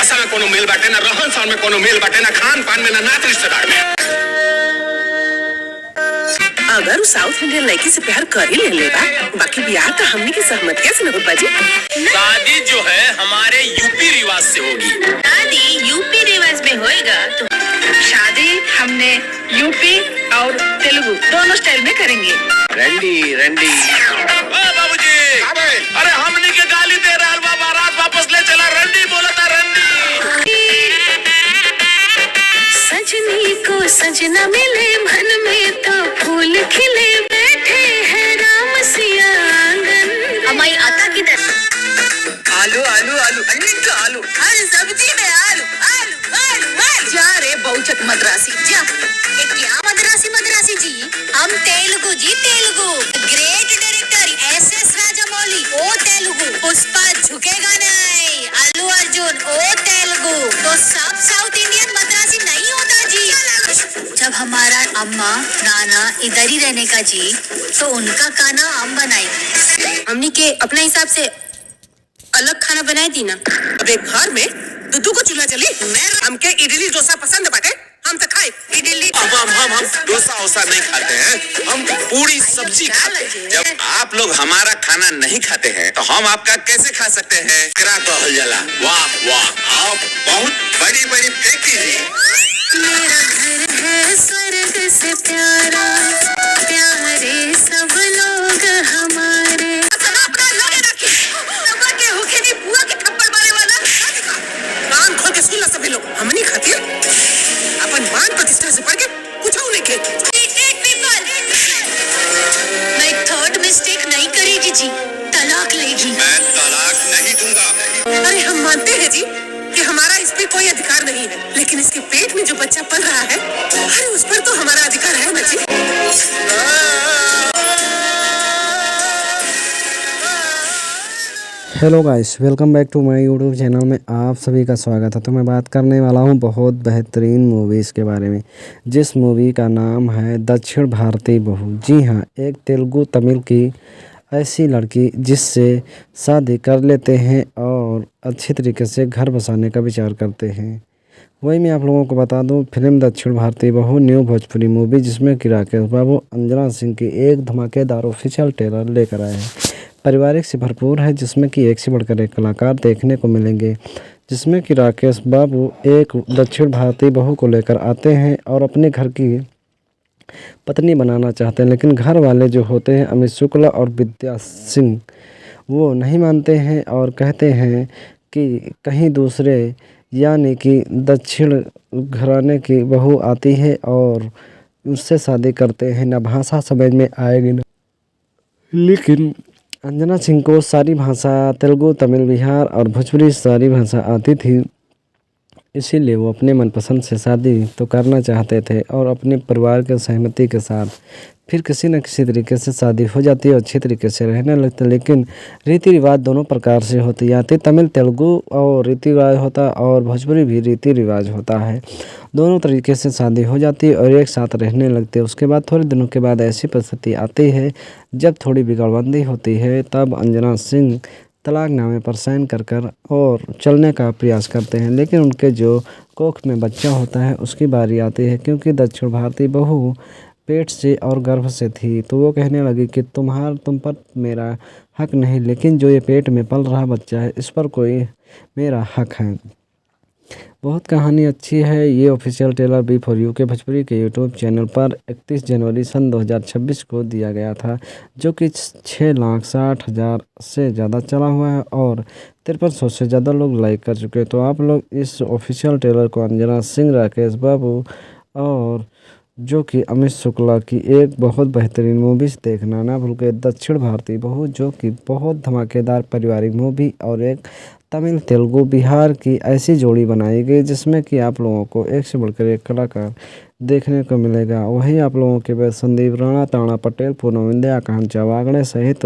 भाषा में कोनो मेल बाटे, ना रहन सहन में कोनो मेल बाटे, ना खान पान में, ना नात रिश्तेदार में। अगर साउथ इंडियन लड़की से प्यार कर ही ले बा, बाकी बियाह तो हमनी की सहमत कैसे न हो बाजी? शादी जो है हमारे यूपी रिवाज से होगी। शादी यूपी रिवाज में होएगा तो शादी हमने यूपी और तेलुगु दोनों स्टाइल में करेंगे। रंडी रंडी बाबूजी, अरे हमनी के गाली दे रहा बा, बारात वापस ले चला। रंडी बोला था, रंडी। सजनी को सजना मिले मन में तो फूल खिले, बैठे हैं राम सिया आंगन। हमारी आता की तरफ आलू आलू आलू अन्निक आलू, हर सब्जी में आलू आलू आलू आलू। जा रे बहुचक मद्रासी जा। क्या मद्रासी मद्रासी जी, हम Telugu ji Telugu. Great director S S. Rajamouli ओ तेलुगु। पुष्पा झुकेगा नहीं, अल्लू अर्जुन ओ तेलुगु। तो सब साउथ इंडियन मद्रासी नहीं होता जी। जब हमारा अम्मा नाना इधर ही रहने का जी, तो उनका खाना हम बनाएंगे। हमने के अपने हिसाब से अलग खाना बनाई थी ना। अब एक घर में दुदू को चूल्हा चली। मैं हमके इडली डोसा पसंद बाटे, हम तो खाए इडली। हम डोसा वोसा नहीं खाते हैं, हम पूरी सब्जी खाते हैं। जब आप लोग हमारा खाना नहीं खाते हैं तो हम आपका कैसे खा सकते हैं? करा कहल जला। वाह वाह, आप बहुत बड़ी बड़ी फेंकी जी। मेरा घर है स्वर्ग से प्यारा, प्यारे सब लोग हमारे। कान खोल के सुन ला सभी लोग, हम नहीं खाते। अपन मान प्रतिष्ठा से बढ़ के कुछ नहीं खे। मैं थर्ड मिस्टेक नहीं करेगी जी, तलाक लेगी। मैं तलाक नहीं दूंगा। अरे हम मानते हैं जी कि हमारा इस पे कोई अधिकार नहीं है, लेकिन इसके पेट में जो बच्चा पल रहा है, अरे उस पर तो हमारा अधिकार है ना जी। Hello guys, welcome back to my YouTube channel में आप सभी का स्वागत है। तो मैं बात करने वाला हूं बहुत बेहतरीन मूवीज़ के बारे में, जिस मूवी का नाम है दक्षिण भारतीय बहू। जी हां, एक तेलुगु तमिल की ऐसी लड़की जिससे शादी कर लेते हैं और अच्छी तरीके से घर बसाने का विचार करते हैं। वही मैं आप लोगों को बता दूं, फिल्म दक्षिण भारतीय बहू न्यू भोजपुरी मूवी, जिसमें कि राकेश बाबू अंजना सिंह की एक धमाकेदार ऑफिशियल ट्रेलर लेकर आए हैं। पारिवारिक से भरपूर है, जिसमें कि एक से बढ़कर एक कलाकार देखने को मिलेंगे। जिसमें कि राकेश बाबू एक दक्षिण भारतीय बहू को लेकर आते हैं और अपने घर की पत्नी बनाना चाहते हैं, लेकिन घर वाले जो होते हैं अमित शुक्ला और विद्या सिंह, वो नहीं मानते हैं और कहते हैं कि कहीं दूसरे यानी कि दक्षिण घराने की बहू आती है और उससे शादी करते हैं। ना भाषा समझ में आएगी ना, लेकिन अंजना सिंह को सारी भाषा तेलुगु, तमिल, बिहार और भोजपुरी सारी भाषा आती थी, इसीलिए वो अपने मनपसंद से शादी तो करना चाहते थे और अपने परिवार के सहमति के साथ फिर किसी न किसी तरीके से शादी हो जाती है और अच्छी तरीके से रहने लगते। लेकिन रीति रिवाज दोनों प्रकार से होती आती, तमिल तेलुगु और रीति रिवाज होता और भोजपुरी भी रीति रिवाज होता है। दोनों तरीके से शादी हो जाती है और एक साथ रहने लगते। उसके बाद थोड़े दिनों के बाद ऐसी परिस्थिति आती है जब थोड़ी बिगड़बंदी होती है, तब अंजना सिंह तलाकनामे पर साइन कर और चलने का प्रयास करते हैं। लेकिन उनके जो कोख में बच्चा होता है उसकी बारी आती है, क्योंकि दक्षिण भारतीय बहू पेट से और गर्भ से थी, तो वो कहने लगी कि तुम पर मेरा हक नहीं, लेकिन जो ये पेट में पल रहा बच्चा है इस पर कोई मेरा हक है। बहुत कहानी अच्छी है। ये ऑफिशियल ट्रेलर बी4U के भोजपुरी के यूट्यूब चैनल पर 31 जनवरी सन 2026 को दिया गया था, जो कि 6,60,000 से ज़्यादा चला हुआ है और 5300 से ज़्यादा लोग लाइक कर चुके हैं। तो आप लोग इस ऑफिशियल ट्रेलर को अंजना सिंह, राकेश बाबू और जो कि अमित शुक्ला की एक बहुत बेहतरीन मूवीज़ देखना ना भूल के। दक्षिण भारतीय बहू जो कि बहुत धमाकेदार पारिवारिक मूवी और एक तमिल तेलुगु बिहार की ऐसी जोड़ी बनाई गई, जिसमें कि आप लोगों को एक से बढ़कर एक कलाकार देखने को मिलेगा। वहीं आप लोगों के बाद संदीप राणा, ताना पटेल, पूनम इंदिया, आकांक्षा वागड़े सहित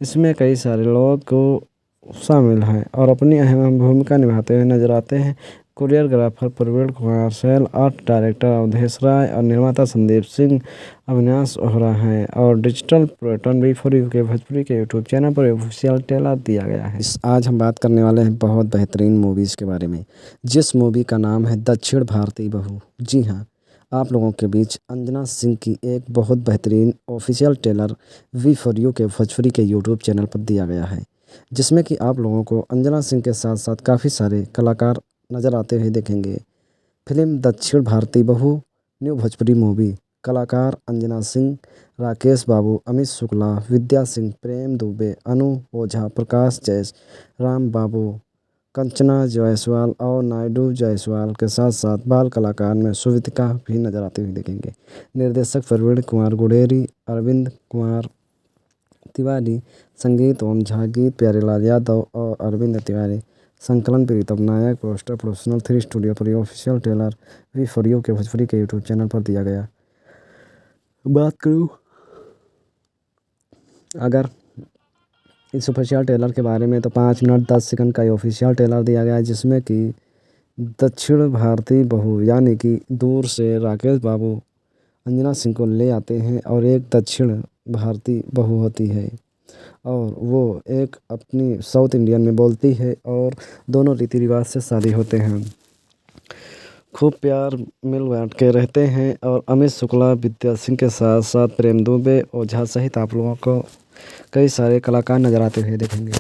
इसमें कई सारे लोग को शामिल हैं और अपनी अहम भूमिका निभाते हुए नजर आते हैं। Choreographer Praveen Kumar Sail, art director Avdhesh Rai और निर्माता संदीप सिंह अविनाश ओहरा हैं। और डिजिटल प्लेटफॉर्म V4U के भोजपुरी के यूट्यूब चैनल पर ऑफिशियल ट्रेलर दिया गया है। आज हम बात करने वाले हैं बहुत बेहतरीन मूवीज़ के बारे में, जिस मूवी का नाम है दक्षिण भारतीय बहू। जी हाँ, आप लोगों के बीच अंजना सिंह की एक बहुत बेहतरीन ऑफिशियल ट्रेलर V4U के भोजपुरी के यूट्यूब चैनल पर दिया गया है, जिसमें कि आप लोगों को अंजना सिंह के साथ साथ काफ़ी सारे कलाकार नज़र आते हुए देखेंगे। फिल्म दक्षिण भारतीय बहू न्यू भोजपुरी मूवी, कलाकार अंजना सिंह, राकेश बाबू, अमित शुक्ला, विद्या सिंह, प्रेम दुबे, अनु ओझा, प्रकाश जैस, राम बाबू, कंचना जायसवाल और नायडू जायसवाल के साथ साथ बाल कलाकार में सुवितिका भी नजर आते हुए देखेंगे। निर्देशक प्रवीण कुमार गुडेरी, अरविंद कुमार तिवारी, संगीत ओम झा, गीत प्यारेलाल यादव और अरविंद तिवारी, संकलन प्रीतम नायक, पोस्टर प्रोफेशनल 3 स्टूडियो पर ऑफिशियल ट्रेलर V4U के भोजपुरी के यूट्यूब चैनल पर दिया गया। बात करूँ अगर इस ऑफिशियल ट्रेलर के बारे में, तो 5 मिनट 10 सेकंड का ये ऑफिशियल ट्रेलर दिया गया है, जिसमें कि दक्षिण भारतीय बहू यानी कि दूर से राकेश बाबू अंजना सिंह को ले आते हैं और एक दक्षिण भारतीय बहू होती है और वो एक अपनी साउथ इंडियन में बोलती है और दोनों रीति रिवाज से शादी होते हैं। खूब प्यार मिल बांट के रहते हैं और अमित शुक्ला, विद्या सिंह के साथ साथ प्रेम दुबे, ओझा सहित आप लोगों को कई सारे कलाकार नजर आते हुए देखेंगे।